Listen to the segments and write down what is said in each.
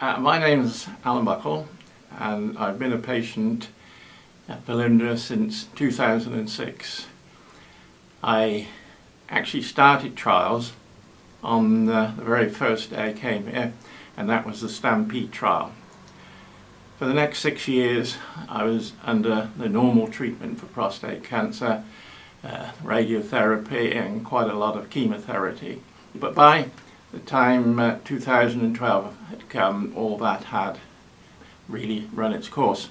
My name is Alan Buckle, and I've been a patient at Velindre since 2006. I actually started trials on the very first day I came here, and that was the Stampede trial. For the next 6 years I was under the normal treatment for prostate cancer, radiotherapy and quite a lot of chemotherapy. But by the time 2012 had come, all that had really run its course.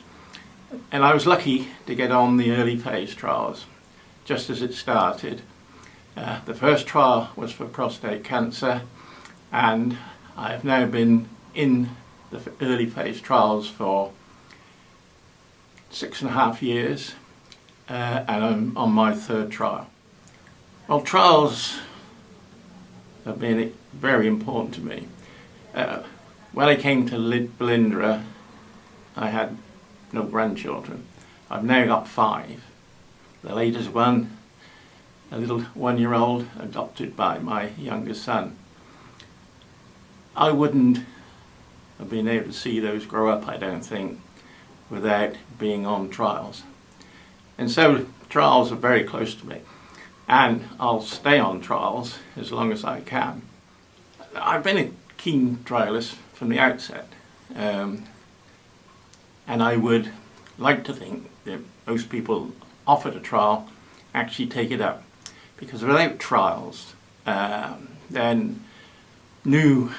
And I was lucky to get on the early phase trials just as it started. The first trial was for prostate cancer, and I have now been in the early phase trials for 6.5 years, and I'm on my third trial. Well, trials have been very important to me. When I came to Velindre, I had no grandchildren. I've now got 5. The latest one, a little 1-year-old, adopted by my youngest son. I wouldn't have been able to see those grow up, I don't think, without being on trials. And so trials are very close to me, and I'll stay on trials as long as I can. I've been a keen trialist from the outset, and I would like to think that most people offered a trial actually take it up, because without trials then new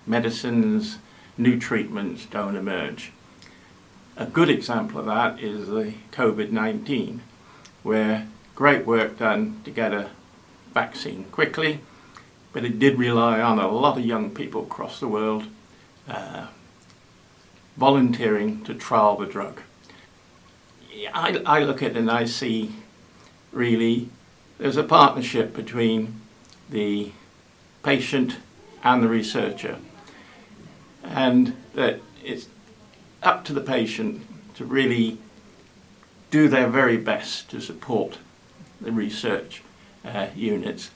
medicines, new treatments don't emerge. A good example of that is the COVID-19, where great work done to get a vaccine quickly, but it did rely on a lot of young people across the world volunteering to trial the drug. I look at it and I see really there's a partnership between the patient and the researcher, and that it's up to the patient to really do their very best to support the research units.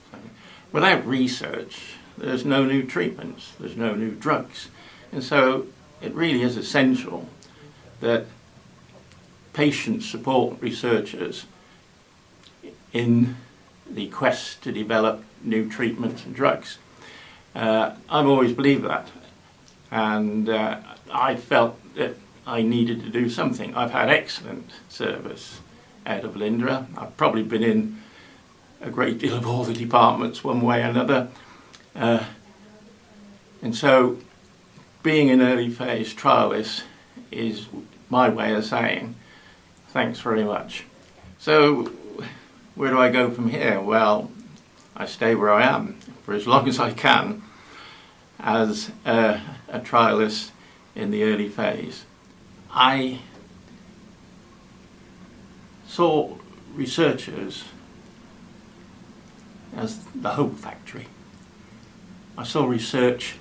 Without research, there's no new treatments, there's no new drugs, and so it really is essential that patients support researchers in the quest to develop new treatments and drugs. I've always believed that, and I felt that I needed to do something. I've had excellent service out of Velindre. I've probably been in a great deal of all the departments one way or another, and so being an early phase trialist is my way of saying thanks very much. So where do I go from here? Well, I stay where I am for as long as I can as a trialist in the early phase. I saw researchers as the hope factory. I saw research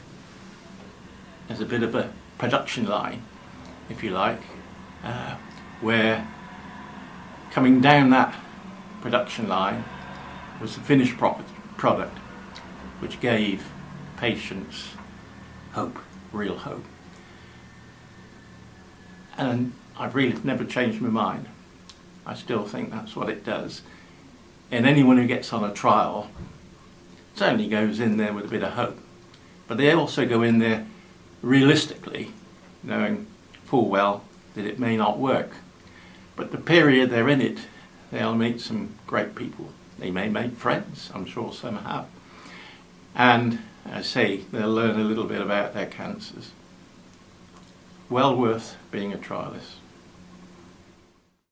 as a bit of a production line, if you like, where coming down that production line was the finished product, which gave patients hope, real hope. And I've really never changed my mind. I still think that's what it does. And anyone who gets on a trial certainly goes in there with a bit of hope. But they also go in there realistically, knowing full well that it may not work. But the period they're in it, they'll meet some great people. They may make friends, I'm sure some have. And as I say, they'll learn a little bit about their cancers. Well worth being a trialist.